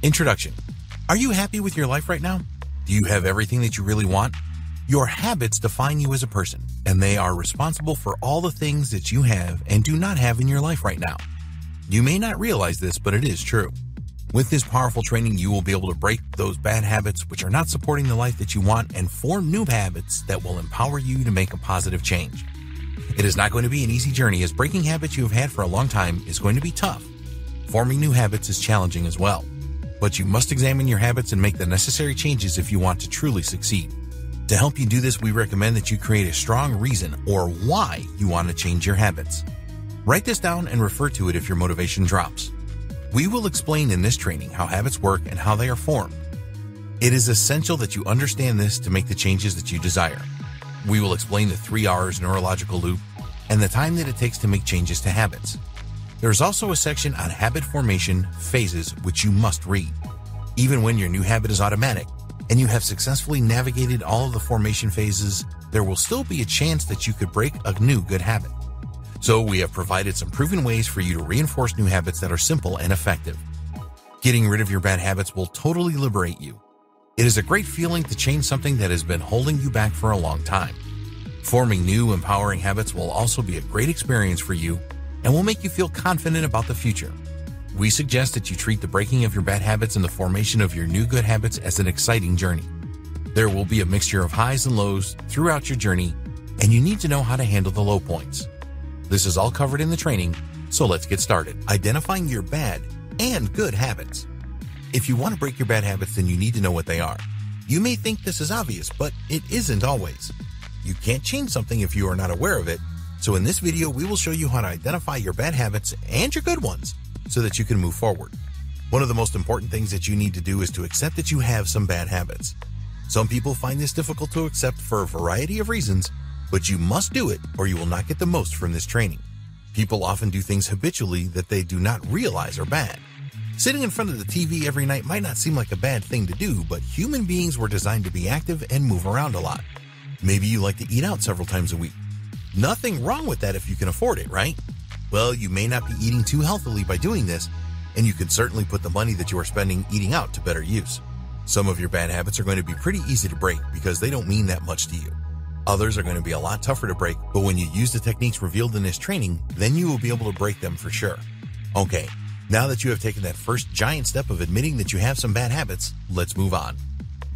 Introduction. Are you happy with your life right now? Do you have everything that you really want? Your habits define you as a person, and they are responsible for all the things that you have and do not have in your life right now. You may not realize this, but it is true. With this powerful training, you will be able to break those bad habits which are not supporting the life that you want and form new habits that will empower you to make a positive change. It is not going to be an easy journey, as breaking habits you have had for a long time is going to be tough. Forming new habits is challenging as well. But you must examine your habits and make the necessary changes if you want to truly succeed. To help you do this, we recommend that you create a strong reason or why you want to change your habits. Write this down and refer to it if your motivation drops. We will explain in this training how habits work and how they are formed. It is essential that you understand this to make the changes that you desire. We will explain the 3 R's neurological loop and the time that it takes to make changes to habits. There is also a section on habit formation phases which you must read. Even when your new habit is automatic and you have successfully navigated all of the formation phases, there will still be a chance that you could break a new good habit. So we have provided some proven ways for you to reinforce new habits that are simple and effective. Getting rid of your bad habits will totally liberate you. It is a great feeling to change something that has been holding you back for a long time. Forming new, empowering habits will also be a great experience for you and will make you feel confident about the future. We suggest that you treat the breaking of your bad habits and the formation of your new good habits as an exciting journey. There will be a mixture of highs and lows throughout your journey, and you need to know how to handle the low points. This is all covered in the training, so let's get started. Identifying your bad and good habits. If you want to break your bad habits, then you need to know what they are. You may think this is obvious, but it isn't always. You can't change something if you are not aware of it, so in this video, we will show you how to identify your bad habits and your good ones so that you can move forward. One of the most important things that you need to do is to accept that you have some bad habits. Some people find this difficult to accept for a variety of reasons, but you must do it or you will not get the most from this training. People often do things habitually that they do not realize are bad. Sitting in front of the TV every night might not seem like a bad thing to do, but human beings were designed to be active and move around a lot. Maybe you like to eat out several times a week. Nothing wrong with that if you can afford it, right? Well, you may not be eating too healthily by doing this, and you can certainly put the money that you are spending eating out to better use. Some of your bad habits are going to be pretty easy to break because they don't mean that much to you. Others are going to be a lot tougher to break, but when you use the techniques revealed in this training, then you will be able to break them for sure. Okay, now that you have taken that first giant step of admitting that you have some bad habits, let's move on.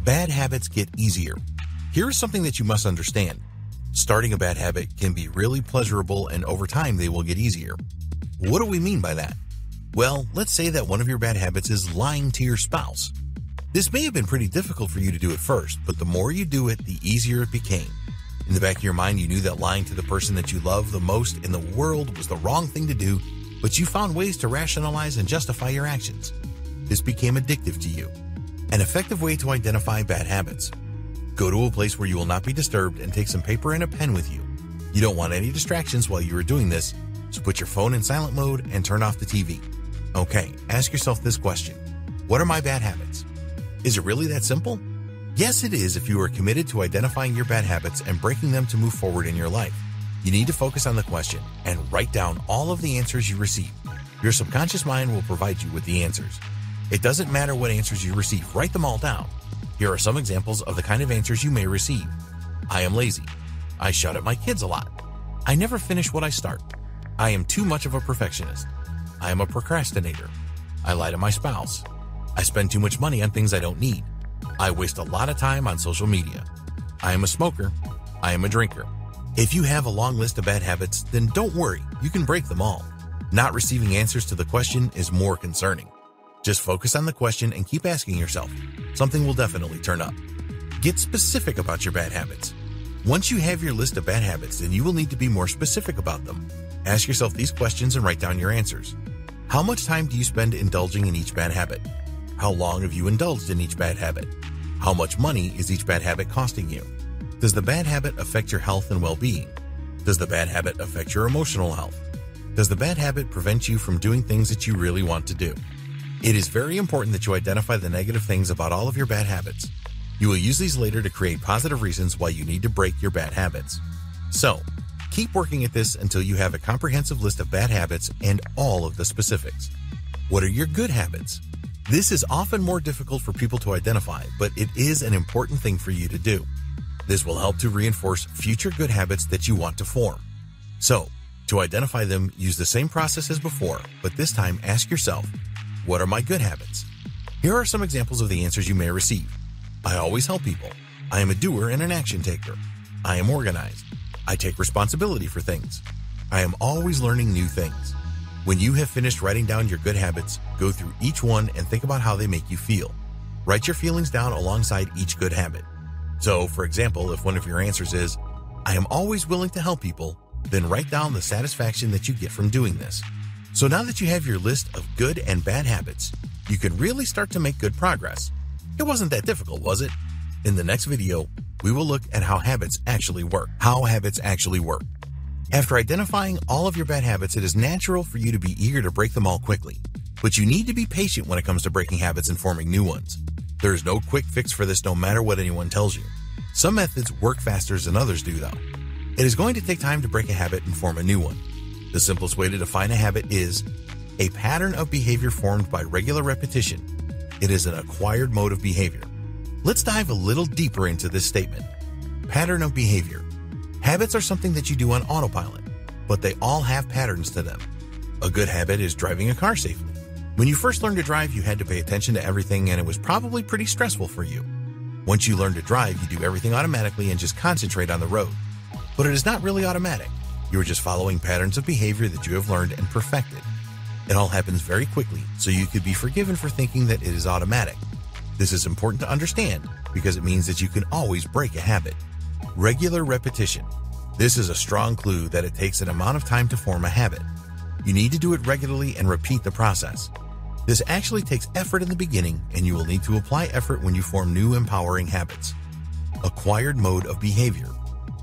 Bad habits get easier. Here is something that you must understand. Starting a bad habit can be really pleasurable, and over time they will get easier. What do we mean by that? Well, let's say that one of your bad habits is lying to your spouse. This may have been pretty difficult for you to do at first, but the more you do it, the easier it became. In the back of your mind, you knew that lying to the person that you love the most in the world was the wrong thing to do, but you found ways to rationalize and justify your actions. This became addictive to you. An effective way to identify bad habits. Go to a place where you will not be disturbed and take some paper and a pen with you. You don't want any distractions while you are doing this, so put your phone in silent mode and turn off the TV. Okay, ask yourself this question. What are my bad habits? Is it really that simple? Yes, it is if you are committed to identifying your bad habits and breaking them to move forward in your life. You need to focus on the question and write down all of the answers you receive. Your subconscious mind will provide you with the answers. It doesn't matter what answers you receive, write them all down. Here are some examples of the kind of answers you may receive. I am lazy. I shout at my kids a lot. I never finish what I start. I am too much of a perfectionist. I am a procrastinator. I lie to my spouse. I spend too much money on things I don't need. I waste a lot of time on social media. I am a smoker. I am a drinker. If you have a long list of bad habits, then don't worry, you can break them all. Not receiving answers to the question is more concerning. Just focus on the question and keep asking yourself. Something will definitely turn up. Get specific about your bad habits. Once you have your list of bad habits, then you will need to be more specific about them. Ask yourself these questions and write down your answers. How much time do you spend indulging in each bad habit? How long have you indulged in each bad habit? How much money is each bad habit costing you? Does the bad habit affect your health and well-being? Does the bad habit affect your emotional health? Does the bad habit prevent you from doing things that you really want to do? It is very important that you identify the negative things about all of your bad habits. You will use these later to create positive reasons why you need to break your bad habits. So, keep working at this until you have a comprehensive list of bad habits and all of the specifics. What are your good habits? This is often more difficult for people to identify, but it is an important thing for you to do. This will help to reinforce future good habits that you want to form. So, to identify them, use the same process as before, but this time ask yourself, what are my good habits? Here are some examples of the answers you may receive. I always help people. I am a doer and an action taker. I am organized. I take responsibility for things. I am always learning new things. When you have finished writing down your good habits, go through each one and think about how they make you feel. Write your feelings down alongside each good habit. So, for example, if one of your answers is, I am always willing to help people, then write down the satisfaction that you get from doing this. So now that you have your list of good and bad habits, you can really start to make good progress. It wasn't that difficult, was it? In the next video, we will look at how habits actually work. After identifying all of your bad habits, it is natural for you to be eager to break them all quickly. But you need to be patient when it comes to breaking habits and forming new ones. There is no quick fix for this no matter what anyone tells you. Some methods work faster than others do though. It is going to take time to break a habit and form a new one. The simplest way to define a habit is a pattern of behavior formed by regular repetition. It is an acquired mode of behavior. Let's dive a little deeper into this statement. Pattern of behavior. Habits are something that you do on autopilot, but they all have patterns to them. A good habit is driving a car safely. When you first learned to drive, you had to pay attention to everything and it was probably pretty stressful for you. Once you learn to drive, you do everything automatically and just concentrate on the road. But it is not really automatic. You are just following patterns of behavior that you have learned and perfected. It all happens very quickly, so you could be forgiven for thinking that it is automatic. This is important to understand because it means that you can always break a habit. Regular repetition. This is a strong clue that it takes an amount of time to form a habit. You need to do it regularly and repeat the process. This actually takes effort in the beginning, and you will need to apply effort when you form new empowering habits. Acquired mode of behavior.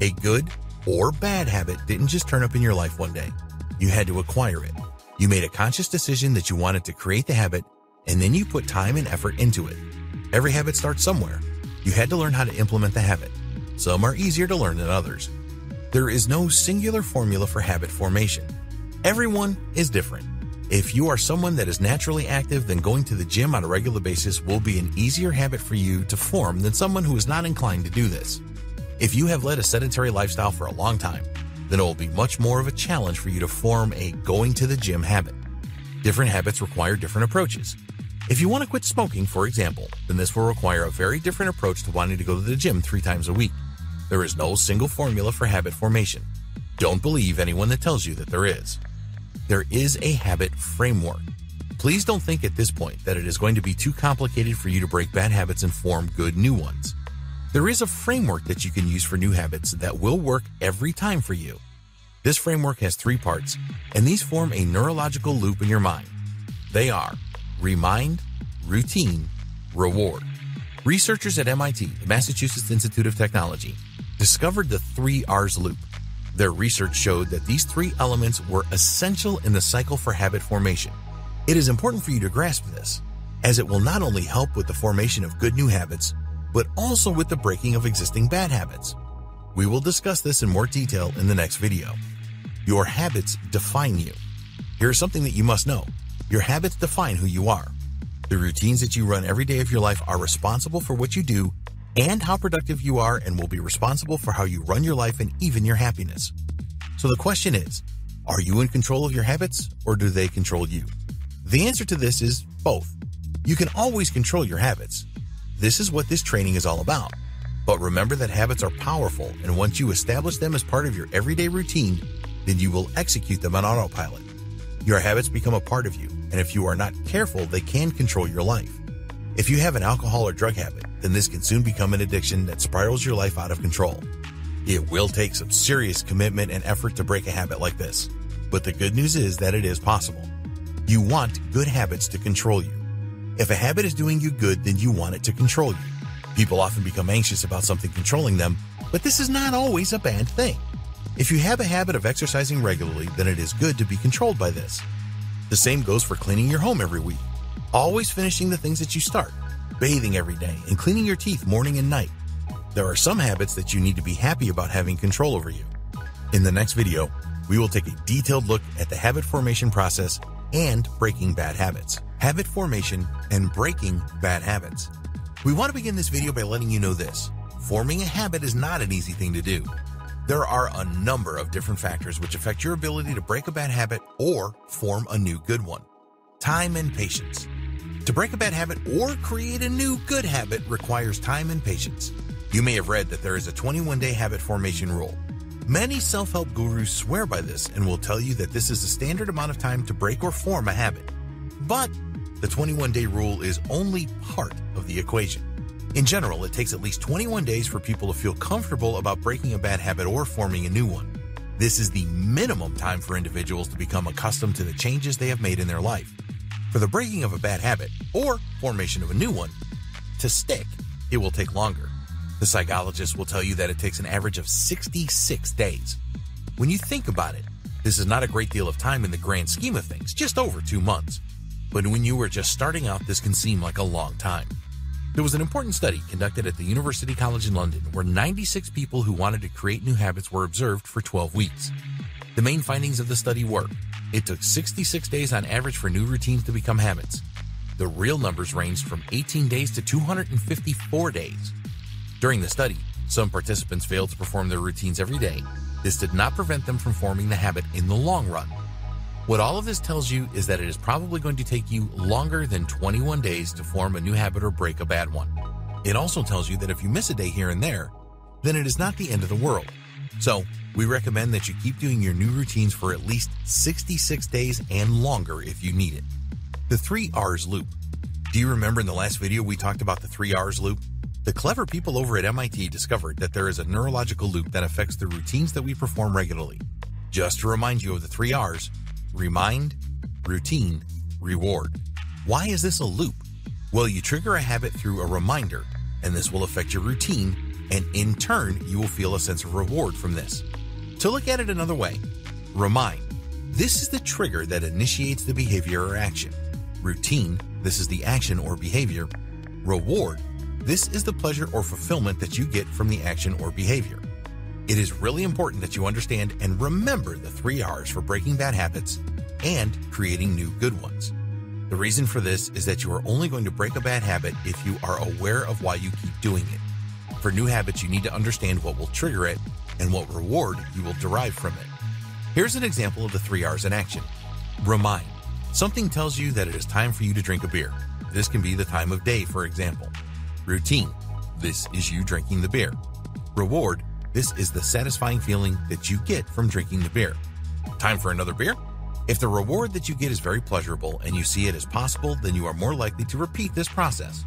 A good or bad habit didn't just turn up in your life one day. You had to acquire it. You made a conscious decision that you wanted to create the habit, and then you put time and effort into it. Every habit starts somewhere. You had to learn how to implement the habit. Some are easier to learn than others. There is no singular formula for habit formation. Everyone is different. If you are someone that is naturally active, then going to the gym on a regular basis will be an easier habit for you to form than someone who is not inclined to do this. If you have led a sedentary lifestyle for a long time, then it will be much more of a challenge for you to form a going to the gym habit. Different habits require different approaches. If you want to quit smoking, for example, then this will require a very different approach to wanting to go to the gym 3 times a week. There is no single formula for habit formation. Don't believe anyone that tells you that there is. There is a habit framework. Please don't think at this point that it is going to be too complicated for you to break bad habits and form good new ones. There is a framework that you can use for new habits that will work every time for you. This framework has 3 parts, and these form a neurological loop in your mind. They are remind, routine, reward. Researchers at MIT, the Massachusetts Institute of Technology, discovered the 3 R's loop. Their research showed that these 3 elements were essential in the cycle for habit formation. It is important for you to grasp this, as it will not only help with the formation of good new habits, but also with the breaking of existing bad habits. We will discuss this in more detail in the next video. Your habits define you. Here's something that you must know. Your habits define who you are. The routines that you run every day of your life are responsible for what you do and how productive you are, and will be responsible for how you run your life and even your happiness. So the question is, are you in control of your habits, or do they control you? The answer to this is both. You can always control your habits. This is what this training is all about. But remember that habits are powerful, and once you establish them as part of your everyday routine, then you will execute them on autopilot. Your habits become a part of you, and if you are not careful, they can control your life. If you have an alcohol or drug habit, then this can soon become an addiction that spirals your life out of control. It will take some serious commitment and effort to break a habit like this, but the good news is that it is possible. You want good habits to control you. If a habit is doing you good, then you want it to control you. People often become anxious about something controlling them, but this is not always a bad thing. If you have a habit of exercising regularly, then it is good to be controlled by this. The same goes for cleaning your home every week. Always finishing the things that you start, bathing every day, and cleaning your teeth morning and night. There are some habits that you need to be happy about having control over you. In the next video, we will take a detailed look at the habit formation process and breaking bad habits. habit formation, and breaking bad habits. We want to begin this video by letting you know this. Forming a habit is not an easy thing to do. There are a number of different factors which affect your ability to break a bad habit or form a new good one. Time and patience. To break a bad habit or create a new good habit requires time and patience. You may have read that there is a 21-day habit formation rule. Many self-help gurus swear by this and will tell you that this is the standard amount of time to break or form a habit. But the 21-day rule is only part of the equation. In general, it takes at least 21 days for people to feel comfortable about breaking a bad habit or forming a new one. This is the minimum time for individuals to become accustomed to the changes they have made in their life. For the breaking of a bad habit or formation of a new one to stick, it will take longer. The psychologists will tell you that it takes an average of 66 days. When you think about it, this is not a great deal of time in the grand scheme of things, just over 2 months. But when you are just starting out, this can seem like a long time. There was an important study conducted at the University College in London where 96 people who wanted to create new habits were observed for 12 weeks. The main findings of the study were, it took 66 days on average for new routines to become habits. The real numbers ranged from 18 days to 254 days. During the study, some participants failed to perform their routines every day. This did not prevent them from forming the habit in the long run. What all of this tells you is that it is probably going to take you longer than 21 days to form a new habit or break a bad one. It also tells you that if you miss a day here and there, then it is not the end of the world. So, we recommend that you keep doing your new routines for at least 66 days and longer if you need it. The 3 R's loop. Do you remember in the last video we talked about the 3 R's loop? The clever people over at MIT discovered that there is a neurological loop that affects the routines that we perform regularly. Just to remind you of the 3 R's, remind, routine, reward. Why is this a loop? Well, you trigger a habit through a reminder, and this will affect your routine, and in turn, you will feel a sense of reward from this. To look at it another way, remind. This is the trigger that initiates the behavior or action. Routine, this is the action or behavior. Reward, this is the pleasure or fulfillment that you get from the action or behavior. It is really important that you understand and remember the 3 R's for breaking bad habits and creating new good ones. The reason for this is that you are only going to break a bad habit if you are aware of why you keep doing it. For new habits, you need to understand what will trigger it and what reward you will derive from it. Here's an example of the 3 R's in action. Remind. Something tells you that it is time for you to drink a beer. This can be the time of day, for example. Routine. This is you drinking the beer. Reward. This is the satisfying feeling that you get from drinking the beer. Time for another beer? If the reward that you get is very pleasurable and you see it as possible, then you are more likely to repeat this process.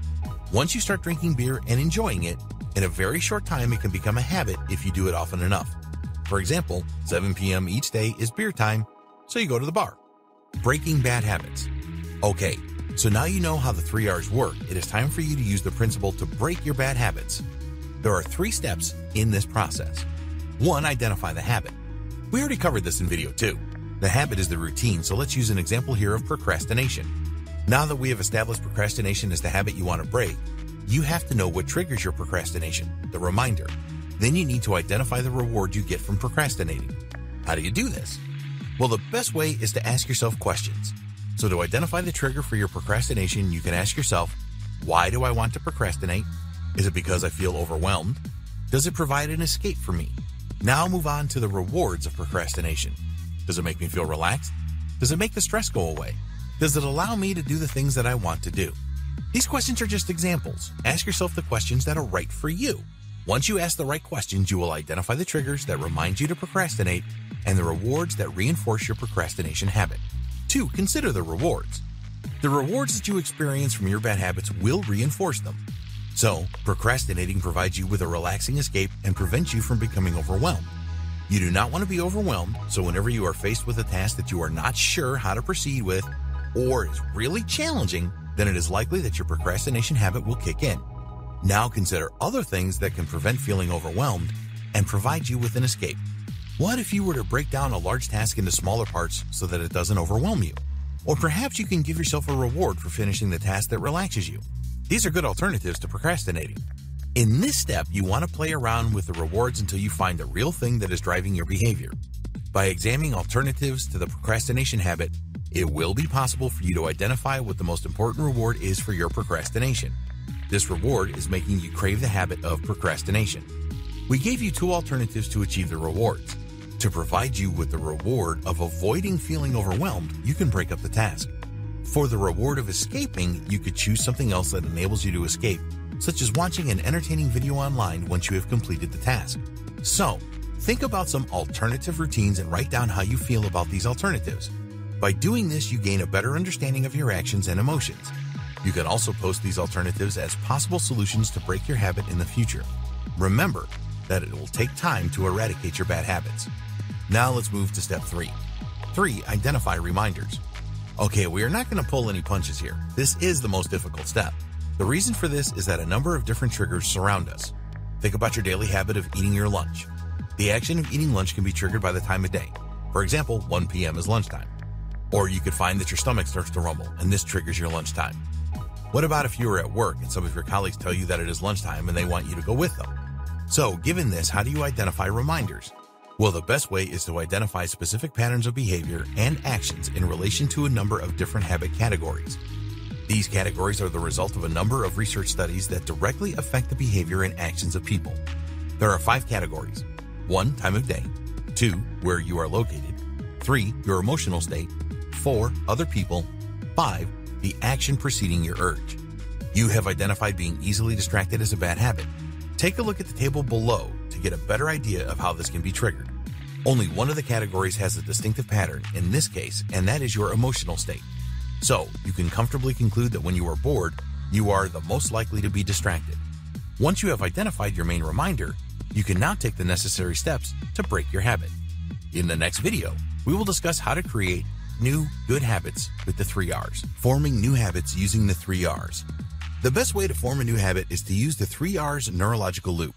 Once you start drinking beer and enjoying it, in a very short time it can become a habit if you do it often enough. For example, 7 p.m. each day is beer time, so you go to the bar. Breaking bad habits. Okay, so now you know how the 3 R's work. It is time for you to use the principle to break your bad habits. There are 3 steps in this process. 1. Identify the habit. We already covered this in video 2. The habit is the routine, so let's use an example here of procrastination. Now that we have established procrastination as the habit you want to break, you have to know what triggers your procrastination, the reminder. Then you need to identify the reward you get from procrastinating. How do you do this? Well, the best way is to ask yourself questions. So to identify the trigger for your procrastination, you can ask yourself, why do I want to procrastinate? Is it because I feel overwhelmed? Does it provide an escape for me? Now move on to the rewards of procrastination. Does it make me feel relaxed? Does it make the stress go away? Does it allow me to do the things that I want to do? These questions are just examples. Ask yourself the questions that are right for you. Once you ask the right questions, you will identify the triggers that remind you to procrastinate and the rewards that reinforce your procrastination habit. 2. Consider the rewards. The rewards that you experience from your bad habits will reinforce them. So, procrastinating provides you with a relaxing escape and prevents you from becoming overwhelmed. You do not want to be overwhelmed, so whenever you are faced with a task that you are not sure how to proceed with or is really challenging, then it is likely that your procrastination habit will kick in. Now consider other things that can prevent feeling overwhelmed and provide you with an escape. What if you were to break down a large task into smaller parts so that it doesn't overwhelm you? Or perhaps you can give yourself a reward for finishing the task that relaxes you. These are good alternatives to procrastinating. In this step, you want to play around with the rewards until you find the real thing that is driving your behavior. By examining alternatives to the procrastination habit, It will be possible for you to identify what the most important reward is for your procrastination. This reward is making you crave the habit of procrastination. We gave you two alternatives to achieve the rewards. To provide you with the reward of avoiding feeling overwhelmed, you can break up the task. For the reward of escaping, you could choose something else that enables you to escape, such as watching an entertaining video online once you have completed the task. So, think about some alternative routines and write down how you feel about these alternatives. By doing this, you gain a better understanding of your actions and emotions. You can also post these alternatives as possible solutions to break your habit in the future. Remember that it will take time to eradicate your bad habits. Now let's move to step 3. 3. Identify reminders. Okay, we are not going to pull any punches here. This is the most difficult step. The reason for this is that a number of different triggers surround us. Think about your daily habit of eating your lunch. The action of eating lunch can be triggered by the time of day. For example, 1 p.m. is lunchtime. Or you could find that your stomach starts to rumble, and this triggers your lunchtime. What about if you are at work and some of your colleagues tell you that it is lunchtime and they want you to go with them? So, given this, how do you identify reminders? Well, the best way is to identify specific patterns of behavior and actions in relation to a number of different habit categories. These categories are the result of a number of research studies that directly affect the behavior and actions of people. There are 5 categories. 1. Time of day. 2. Where you are located. 3. Your emotional state. 4. Other people. 5. The action preceding your urge. You have identified being easily distracted as a bad habit. Take a look at the table below to get a better idea of how this can be triggered. Only one of the categories has a distinctive pattern in this case, and that is your emotional state. So, you can comfortably conclude that when you are bored, you are the most likely to be distracted. Once you have identified your main reminder, you can now take the necessary steps to break your habit. In the next video, we will discuss how to create new good habits with the 3 R's. Forming new habits using the 3 R's. The best way to form a new habit is to use the 3 R's neurological loop.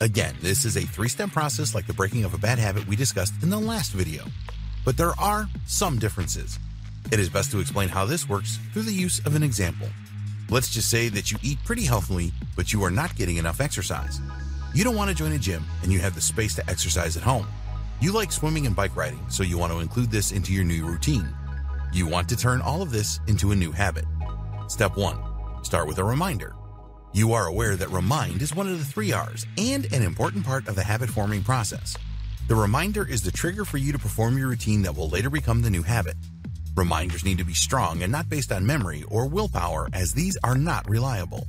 Again, this is a 3-step process like the breaking of a bad habit we discussed in the last video. But there are some differences. It is best to explain how this works through the use of an example. Let's just say that you eat pretty healthily, but you are not getting enough exercise. You don't want to join a gym, and you have the space to exercise at home. You like swimming and bike riding, so you want to include this into your new routine. You want to turn all of this into a new habit. Step 1. Start with a reminder. You are aware that remind is one of the 3 R's and an important part of the habit-forming process. The reminder is the trigger for you to perform your routine that will later become the new habit. Reminders need to be strong and not based on memory or willpower, as these are not reliable.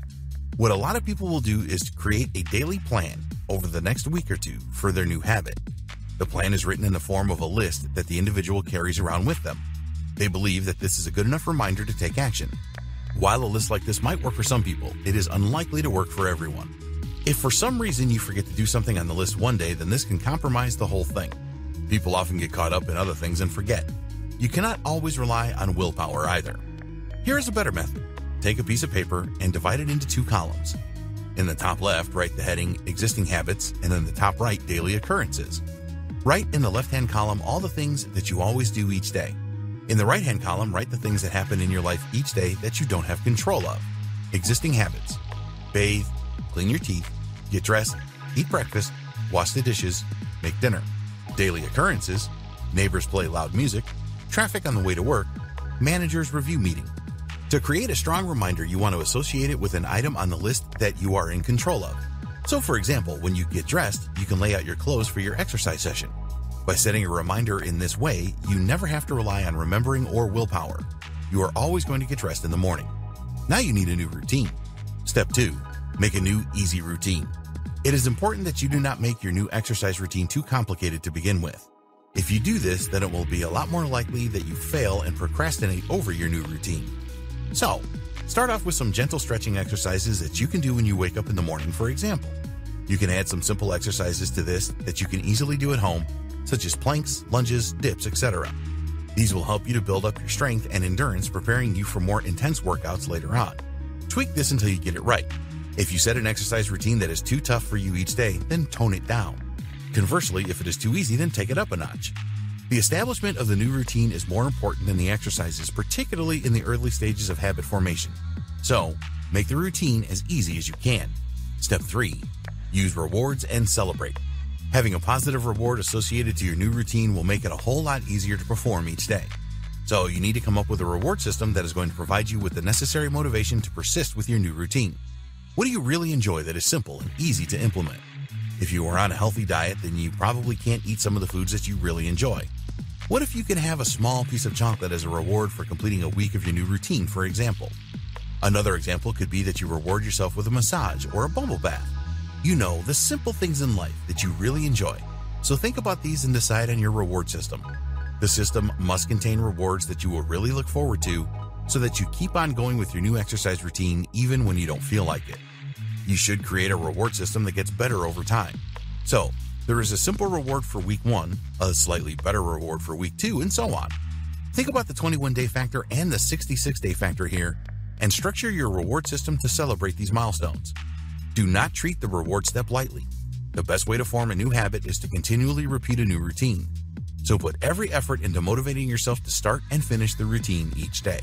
What a lot of people will do is to create a daily plan over the next week or 2 for their new habit. The plan is written in the form of a list that the individual carries around with them. They believe that this is a good enough reminder to take action. While a list like this might work for some people, it is unlikely to work for everyone. If for some reason you forget to do something on the list one day, then this can compromise the whole thing. People often get caught up in other things and forget. You cannot always rely on willpower either. Here is a better method. Take a piece of paper and divide it into 2 columns. In the top left, write the heading Existing Habits, and in the top right, Daily Occurrences. Write in the left-hand column all the things that you always do each day. In the right-hand column, write the things that happen in your life each day that you don't have control of. Existing habits. Bathe, clean your teeth, get dressed, eat breakfast, wash the dishes, make dinner. Daily occurrences. Neighbors play loud music, traffic on the way to work, manager's review meeting. To create a strong reminder, you want to associate it with an item on the list that you are in control of. So for example, when you get dressed, you can lay out your clothes for your exercise session. By setting a reminder in this way, you never have to rely on remembering or willpower. You are always going to get dressed in the morning. Now you need a new routine. Step 2. Make a new, easy routine. It is important that you do not make your new exercise routine too complicated to begin with. If you do this, then it will be a lot more likely that you fail and procrastinate over your new routine. So, start off with some gentle stretching exercises that you can do when you wake up in the morning, for example. You can add some simple exercises to this that you can easily do at home, such as planks, lunges, dips, etc. These will help you to build up your strength and endurance, preparing you for more intense workouts later on. Tweak this until you get it right. If you set an exercise routine that is too tough for you each day, then tone it down. Conversely, if it is too easy, then take it up a notch. The establishment of the new routine is more important than the exercises, particularly in the early stages of habit formation. So, make the routine as easy as you can. Step 3. Use rewards and celebrate. Having a positive reward associated to your new routine will make it a whole lot easier to perform each day. So you need to come up with a reward system that is going to provide you with the necessary motivation to persist with your new routine. What do you really enjoy that is simple and easy to implement? If you are on a healthy diet, then you probably can't eat some of the foods that you really enjoy. What if you can have a small piece of chocolate as a reward for completing a week of your new routine, for example? Another example could be that you reward yourself with a massage or a bubble bath. You know, the simple things in life that you really enjoy. So think about these and decide on your reward system. The system must contain rewards that you will really look forward to so that you keep on going with your new exercise routine even when you don't feel like it. You should create a reward system that gets better over time. So, there is a simple reward for week 1, a slightly better reward for week 2, and so on. Think about the 21-day factor and the 66-day factor here, and structure your reward system to celebrate these milestones. Do not treat the reward step lightly. The best way to form a new habit is to continually repeat a new routine. So put every effort into motivating yourself to start and finish the routine each day.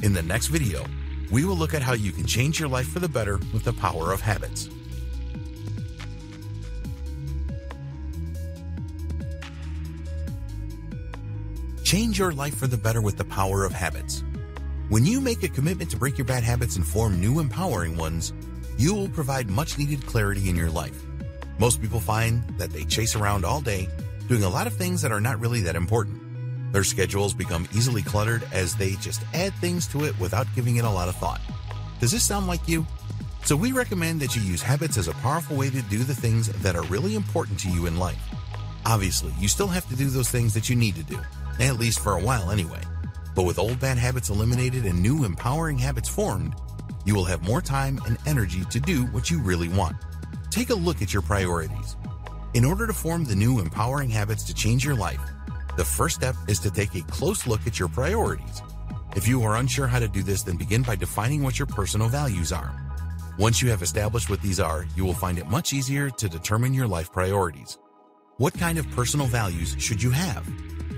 In the next video, we will look at how you can change your life for the better with the power of habits. Change your life for the better with the power of habits. When you make a commitment to break your bad habits and form new empowering ones, you will provide much needed clarity in your life. Most people find that they chase around all day, doing a lot of things that are not really that important. Their schedules become easily cluttered as they just add things to it without giving it a lot of thought. Does this sound like you? So we recommend that you use habits as a powerful way to do the things that are really important to you in life. Obviously, you still have to do those things that you need to do, at least for a while anyway. But with old bad habits eliminated and new empowering habits formed, you will have more time and energy to do what you really want. Take a look at your priorities. In order to form the new empowering habits to change your life, the first step is to take a close look at your priorities. If you are unsure how to do this, then begin by defining what your personal values are. Once you have established what these are, you will find it much easier to determine your life priorities. What kind of personal values should you have?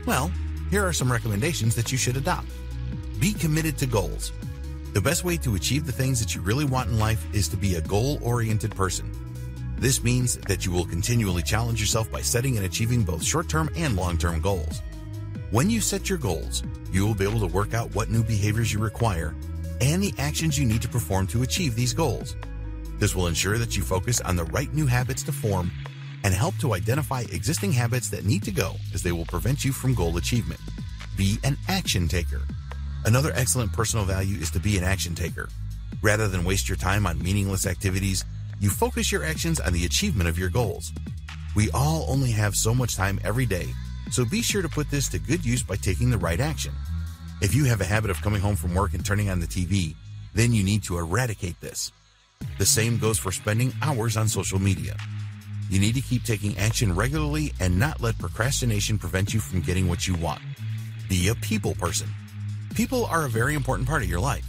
Well, here are some recommendations that you should adopt. Be committed to goals. The best way to achieve the things that you really want in life is to be a goal-oriented person. This means that you will continually challenge yourself by setting and achieving both short-term and long-term goals. When you set your goals, you will be able to work out what new behaviors you require and the actions you need to perform to achieve these goals. This will ensure that you focus on the right new habits to form and help to identify existing habits that need to go, as they will prevent you from goal achievement. Be an action taker. Another excellent personal value is to be an action taker. Rather than waste your time on meaningless activities, you focus your actions on the achievement of your goals. We all only have so much time every day, so be sure to put this to good use by taking the right action. If you have a habit of coming home from work and turning on the TV, then you need to eradicate this. The same goes for spending hours on social media. You need to keep taking action regularly and not let procrastination prevent you from getting what you want. Be a people person. People are a very important part of your life.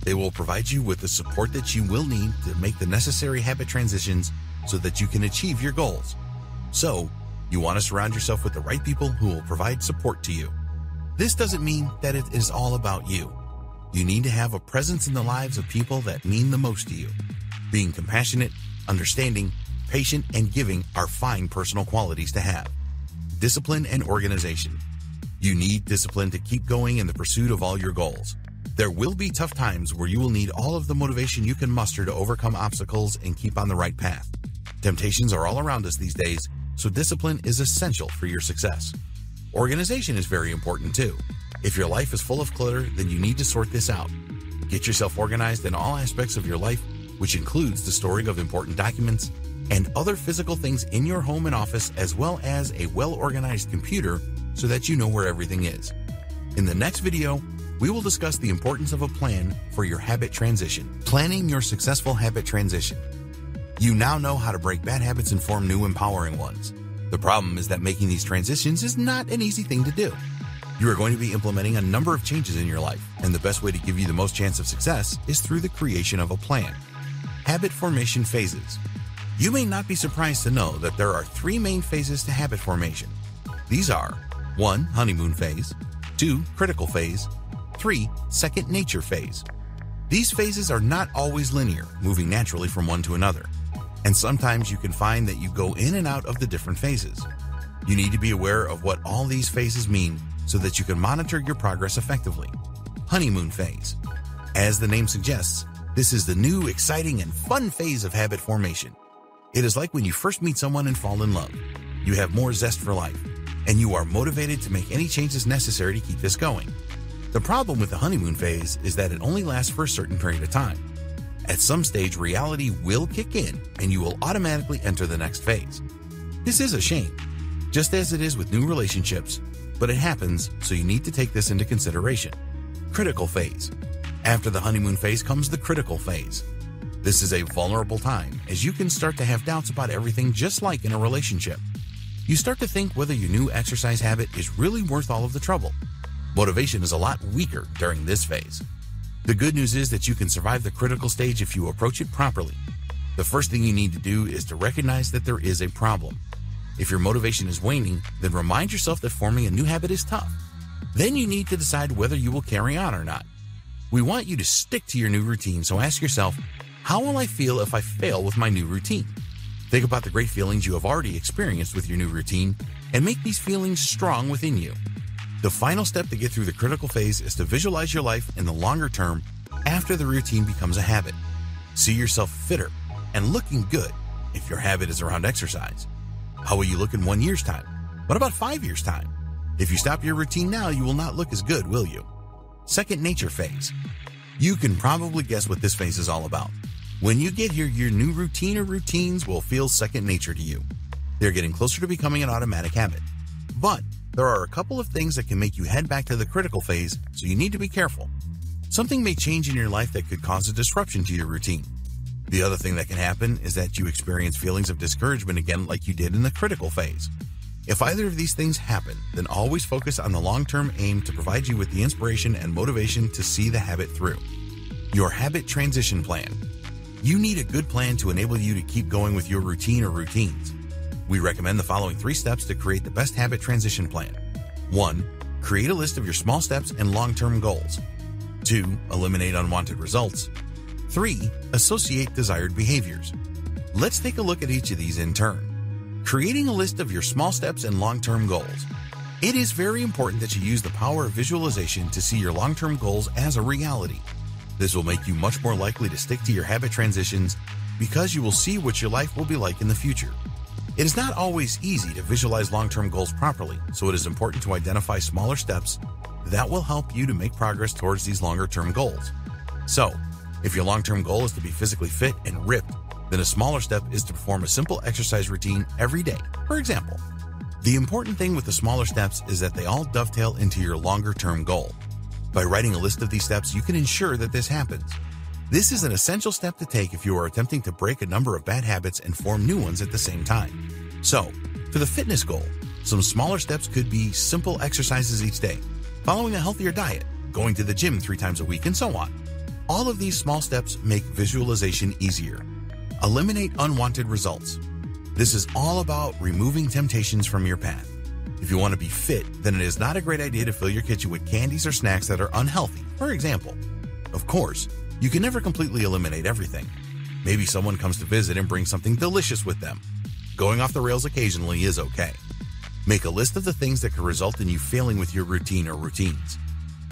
They will provide you with the support that you will need to make the necessary habit transitions so that you can achieve your goals. So, you want to surround yourself with the right people who will provide support to you. This doesn't mean that it is all about you. You need to have a presence in the lives of people that mean the most to you. Being compassionate, understanding, patient, and giving are fine personal qualities to have. Discipline and organization. You need discipline to keep going in the pursuit of all your goals. There will be tough times where you will need all of the motivation you can muster to overcome obstacles and keep on the right path. Temptations are all around us these days, so discipline is essential for your success. Organization is very important too. If your life is full of clutter, then you need to sort this out. Get yourself organized in all aspects of your life, which includes the storing of important documents and other physical things in your home and office, as well as a well-organized computer so that you know where everything is. In the next video, we will discuss the importance of a plan for your habit transition. Planning your successful habit transition. You now know how to break bad habits and form new empowering ones. The problem is that making these transitions is not an easy thing to do. You are going to be implementing a number of changes in your life, and the best way to give you the most chance of success is through the creation of a plan. Habit formation phases. You may not be surprised to know that there are 3 main phases to habit formation. These are 1. Honeymoon phase, 2. Critical phase, 3. Second nature phase. These phases are not always linear, moving naturally from one to another, and sometimes you can find that you go in and out of the different phases. You need to be aware of what all these phases mean so that you can monitor your progress effectively. Honeymoon phase. As the name suggests, this is the new, exciting, and fun phase of habit formation. It is like when you first meet someone and fall in love. You have more zest for life, and you are motivated to make any changes necessary to keep this going. The problem with the honeymoon phase is that it only lasts for a certain period of time. At some stage, reality will kick in, and you will automatically enter the next phase. This is a shame, just as it is with new relationships, but it happens, so you need to take this into consideration. Critical phase. After the honeymoon phase comes the critical phase. This is a vulnerable time, as you can start to have doubts about everything, just like in a relationship. You start to think whether your new exercise habit is really worth all of the trouble. Motivation is a lot weaker during this phase. The good news is that you can survive the critical stage if you approach it properly. The first thing you need to do is to recognize that there is a problem. If your motivation is waning, then remind yourself that forming a new habit is tough. Then you need to decide whether you will carry on or not. We want you to stick to your new routine, so ask yourself, how will I feel if I fail with my new routine? Think about the great feelings you have already experienced with your new routine and make these feelings strong within you. The final step to get through the critical phase is to visualize your life in the longer term after the routine becomes a habit. See yourself fitter and looking good if your habit is around exercise. How will you look in 1 year's time? What about 5 years' time? If you stop your routine now, you will not look as good, will you? Second nature phase. You can probably guess what this phase is all about. When you get here, your new routine or routines will feel second nature to you. They're getting closer to becoming an automatic habit. But there are a couple of things that can make you head back to the critical phase, so you need to be careful. Something may change in your life that could cause a disruption to your routine. The other thing that can happen is that you experience feelings of discouragement again like you did in the critical phase. If either of these things happen, then always focus on the long-term aim to provide you with the inspiration and motivation to see the habit through. Your habit transition plan. You need a good plan to enable you to keep going with your routine or routines. We recommend the following 3 steps to create the best habit transition plan. 1. Create a list of your small steps and long-term goals. 2. Eliminate unwanted results. 3. Associate desired behaviors. Let's take a look at each of these in turn. Creating a list of your small steps and long-term goals. It is very important that you use the power of visualization to see your long-term goals as a reality. This will make you much more likely to stick to your habit transitions because you will see what your life will be like in the future. It is not always easy to visualize long-term goals properly, so it is important to identify smaller steps that will help you to make progress towards these longer-term goals. So, if your long-term goal is to be physically fit and ripped, then a smaller step is to perform a simple exercise routine every day, for example. The important thing with the smaller steps is that they all dovetail into your longer-term goal. By writing a list of these steps, you can ensure that this happens. This is an essential step to take if you are attempting to break a number of bad habits and form new ones at the same time. So, for the fitness goal, some smaller steps could be simple exercises each day, following a healthier diet, going to the gym 3 times a week, and so on. All of these small steps make visualization easier. Eliminate unwanted results. This is all about removing temptations from your path. If you want to be fit, then it is not a great idea to fill your kitchen with candies or snacks that are unhealthy, for example. Of course, you can never completely eliminate everything. Maybe someone comes to visit and brings something delicious with them. Going off the rails occasionally is okay. Make a list of the things that could result in you failing with your routine or routines.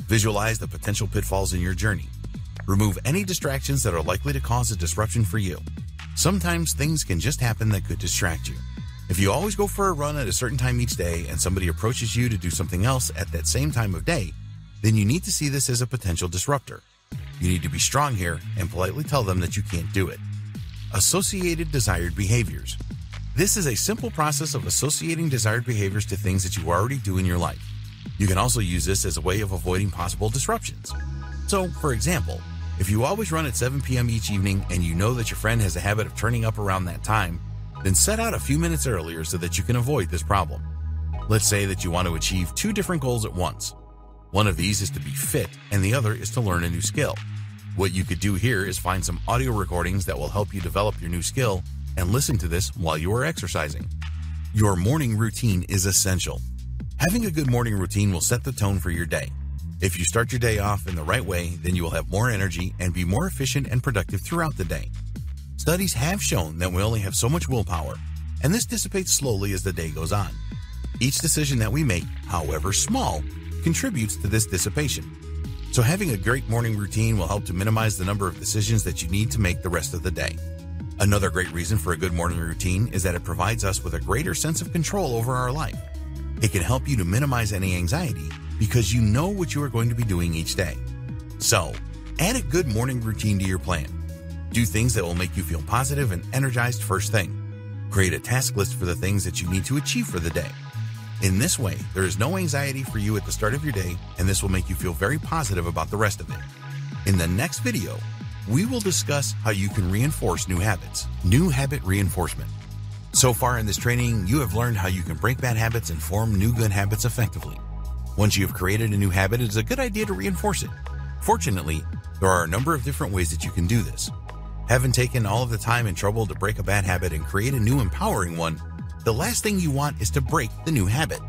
Visualize the potential pitfalls in your journey. Remove any distractions that are likely to cause a disruption for you. Sometimes things can just happen that could distract you. If you always go for a run at a certain time each day and somebody approaches you to do something else at that same time of day, then you need to see this as a potential disruptor. You need to be strong here and politely tell them that you can't do it. Associated desired behaviors. This is a simple process of associating desired behaviors to things that you already do in your life. You can also use this as a way of avoiding possible disruptions. So, for example, if you always run at 7 p.m. each evening and you know that your friend has a habit of turning up around that time, then set out a few minutes earlier so that you can avoid this problem. Let's say that you want to achieve 2 different goals at once. One of these is to be fit and the other is to learn a new skill. What you could do here is find some audio recordings that will help you develop your new skill and listen to this while you are exercising. Your morning routine is essential. Having a good morning routine will set the tone for your day. If you start your day off in the right way, then you will have more energy and be more efficient and productive throughout the day. Studies have shown that we only have so much willpower, and this dissipates slowly as the day goes on. Each decision that we make, however small, contributes to this dissipation. So having a great morning routine will help to minimize the number of decisions that you need to make the rest of the day. Another great reason for a good morning routine is that it provides us with a greater sense of control over our life. It can help you to minimize any anxiety because you know what you are going to be doing each day. So, add a good morning routine to your plan. Do things that will make you feel positive and energized first thing. Create a task list for the things that you need to achieve for the day. In this way, there is no anxiety for you at the start of your day, and this will make you feel very positive about the rest of it. In the next video, we will discuss how you can reinforce new habits. New habit reinforcement. So far in this training, you have learned how you can break bad habits and form new good habits effectively. Once you have created a new habit, it is a good idea to reinforce it. Fortunately, there are a number of different ways that you can do this. Having taken all of the time and trouble to break a bad habit and create a new empowering one, the last thing you want is to break the new habit.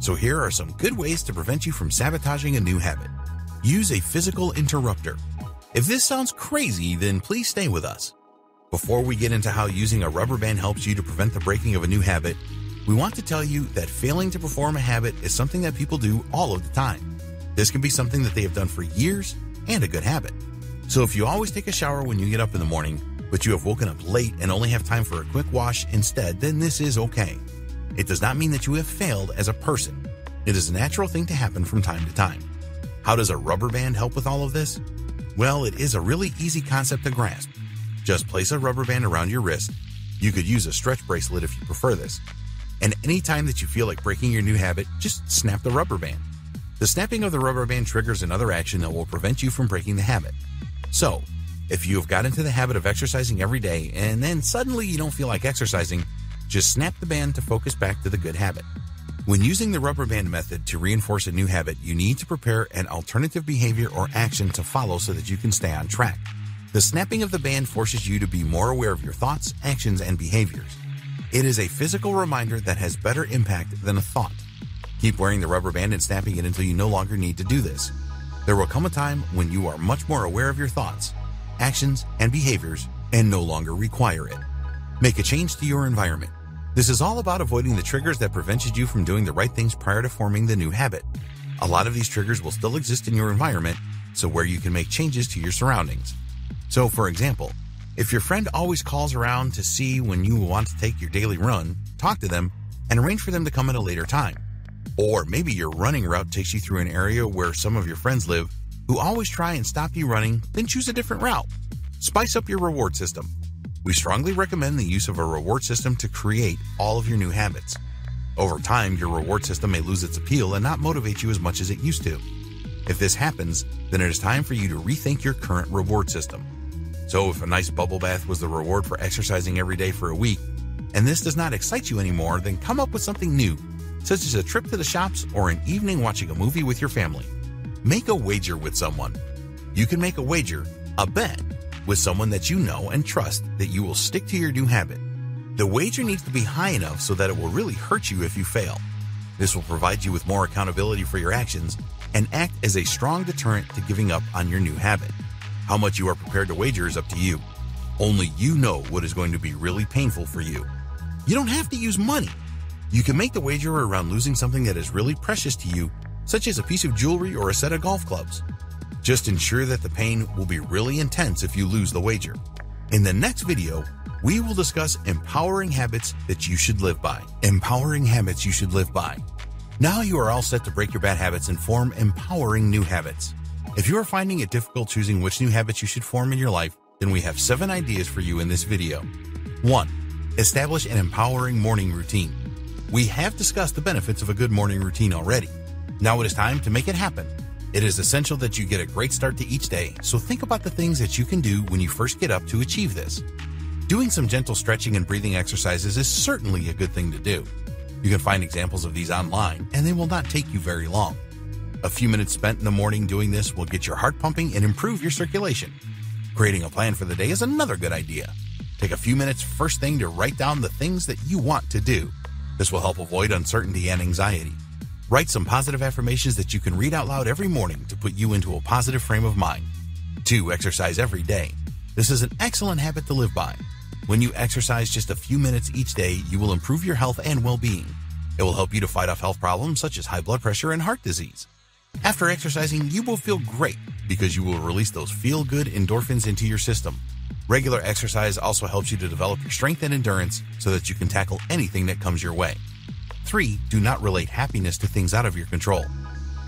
So here are some good ways to prevent you from sabotaging a new habit. Use a physical interrupter. If this sounds crazy, then please stay with us. Before we get into how using a rubber band helps you to prevent the breaking of a new habit, we want to tell you that failing to perform a habit is something that people do all of the time. This can be something that they have done for years and a good habit. So if you always take a shower when you get up in the morning, but you have woken up late and only have time for a quick wash instead, then this is okay. It does not mean that you have failed as a person. It is a natural thing to happen from time to time. How does a rubber band help with all of this? Well, it is a really easy concept to grasp. Just place a rubber band around your wrist. You could use a stretch bracelet if you prefer this. And anytime that you feel like breaking your new habit, just snap the rubber band. The snapping of the rubber band triggers another action that will prevent you from breaking the habit. So, if you have got into the habit of exercising every day and then suddenly you don't feel like exercising, just snap the band to focus back to the good habit. When using the rubber band method to reinforce a new habit, you need to prepare an alternative behavior or action to follow so that you can stay on track. The snapping of the band forces you to be more aware of your thoughts, actions, and behaviors. It is a physical reminder that has better impact than a thought. Keep wearing the rubber band and snapping it until you no longer need to do this. There will come a time when you are much more aware of your thoughts, actions, and behaviors and no longer require it. Make a change to your environment. This is all about avoiding the triggers that prevented you from doing the right things prior to forming the new habit. A lot of these triggers will still exist in your environment, so where you can make changes to your surroundings. So, for example, if your friend always calls around to see when you want to take your daily run, talk to them and arrange for them to come at a later time. Or maybe your running route takes you through an area where some of your friends live who always try and stop you running, then choose a different route. Spice up your reward system. We strongly recommend the use of a reward system to create all of your new habits. Over time, your reward system may lose its appeal and not motivate you as much as it used to. If this happens, then it is time for you to rethink your current reward system. So if a nice bubble bath was the reward for exercising every day for a week, and this does not excite you anymore, then come up with something new, such as a trip to the shops or an evening watching a movie with your family. Make a wager with someone. You can make a wager, a bet, with someone that you know and trust that you will stick to your new habit. The wager needs to be high enough so that it will really hurt you if you fail. This will provide you with more accountability for your actions and act as a strong deterrent to giving up on your new habit. How much you are prepared to wager is up to you. Only you know what is going to be really painful for you. You don't have to use money. You can make the wager around losing something that is really precious to you, such as a piece of jewelry or a set of golf clubs. Just ensure that the pain will be really intense if you lose the wager. In the next video, we will discuss empowering habits that you should live by. Empowering habits you should live by. Now you are all set to break your bad habits and form empowering new habits. If you are finding it difficult choosing which new habits you should form in your life, then we have 7 ideas for you in this video. 1. Establish an empowering morning routine. We have discussed the benefits of a good morning routine already. Now it is time to make it happen. It is essential that you get a great start to each day, so think about the things that you can do when you first get up to achieve this. Doing some gentle stretching and breathing exercises is certainly a good thing to do. You can find examples of these online, and they will not take you very long. A few minutes spent in the morning doing this will get your heart pumping and improve your circulation. Creating a plan for the day is another good idea. Take a few minutes first thing to write down the things that you want to do. This will help avoid uncertainty and anxiety. Write some positive affirmations that you can read out loud every morning to put you into a positive frame of mind. 2. Exercise every day. This is an excellent habit to live by. When you exercise just a few minutes each day, you will improve your health and well-being. It will help you to fight off health problems such as high blood pressure and heart disease. After exercising, you will feel great because you will release those feel-good endorphins into your system. Regular exercise also helps you to develop your strength and endurance so that you can tackle anything that comes your way. 3. Do not relate happiness to things out of your control.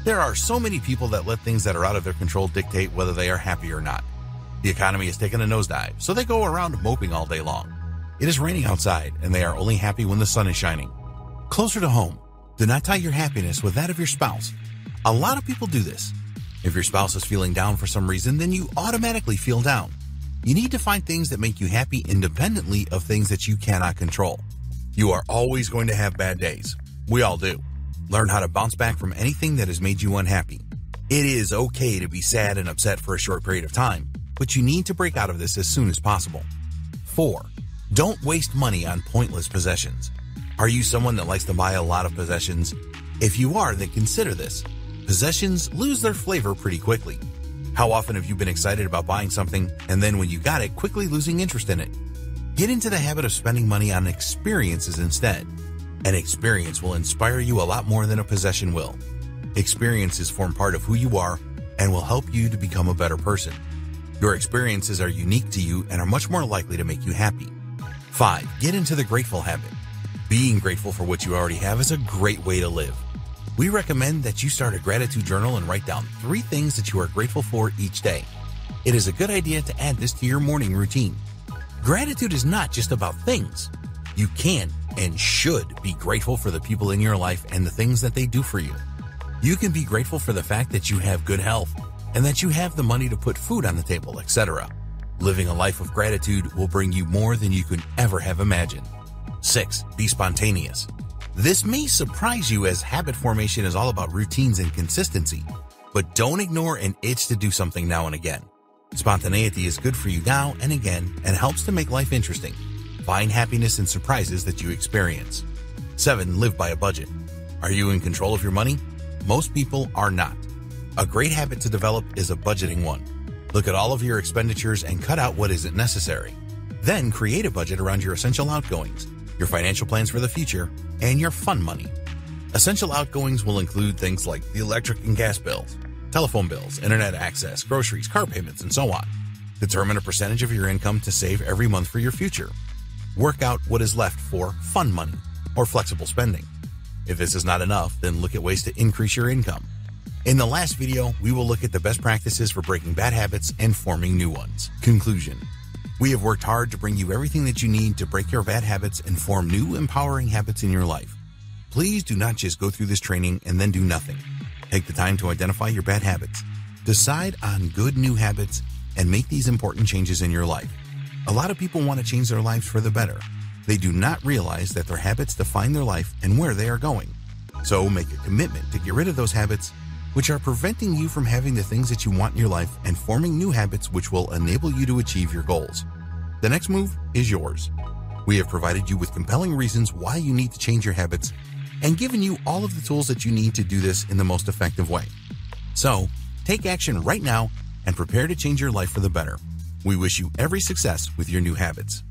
There are so many people that let things that are out of their control dictate whether they are happy or not. The economy has taken a nosedive, so they go around moping all day long. It is raining outside, and they are only happy when the sun is shining. Closer to home, do not tie your happiness with that of your spouse. A lot of people do this. If your spouse is feeling down for some reason, then you automatically feel down. You need to find things that make you happy independently of things that you cannot control. You are always going to have bad days. We all do. Learn how to bounce back from anything that has made you unhappy. It is okay to be sad and upset for a short period of time, but you need to break out of this as soon as possible. 4. Don't waste money on pointless possessions. Are you someone that likes to buy a lot of possessions? If you are, then consider this. Possessions lose their flavor pretty quickly. How often have you been excited about buying something and then when you got it, quickly losing interest in it? Get into the habit of spending money on experiences instead. An experience will inspire you a lot more than a possession will. Experiences form part of who you are and will help you to become a better person. Your experiences are unique to you and are much more likely to make you happy. 5. Get into the grateful habit. Being grateful for what you already have is a great way to live. We recommend that you start a gratitude journal and write down 3 things that you are grateful for each day. It is a good idea to add this to your morning routine. Gratitude is not just about things. You can and should be grateful for the people in your life and the things that they do for you. You can be grateful for the fact that you have good health and that you have the money to put food on the table, etc. Living a life of gratitude will bring you more than you could ever have imagined. 6. Be spontaneous. This may surprise you as habit formation is all about routines and consistency, but don't ignore an itch to do something now and again. Spontaneity is good for you now and again and helps to make life interesting. Find happiness in surprises that you experience. 7. Live by a budget. Are you in control of your money? Most people are not. A great habit to develop is a budgeting one. Look at all of your expenditures and cut out what isn't necessary. Then create a budget around your essential outgoings, your financial plans for the future, and your fun money. Essential outgoings will include things like the electric and gas bills, telephone bills, internet access, groceries, car payments, and so on. Determine a percentage of your income to save every month for your future. Work out what is left for fun money or flexible spending. If this is not enough, then look at ways to increase your income. In the last video, we will look at the best practices for breaking bad habits and forming new ones. Conclusion. We have worked hard to bring you everything that you need to break your bad habits and form new empowering habits in your life. Please do not just go through this training and then do nothing. Take the time to identify your bad habits. Decide on good new habits and make these important changes in your life. A lot of people want to change their lives for the better. They do not realize that their habits define their life and where they are going. So make a commitment to get rid of those habits which are preventing you from having the things that you want in your life and forming new habits which will enable you to achieve your goals. The next move is yours. We have provided you with compelling reasons why you need to change your habits and given you all of the tools that you need to do this in the most effective way. So, take action right now and prepare to change your life for the better. We wish you every success with your new habits.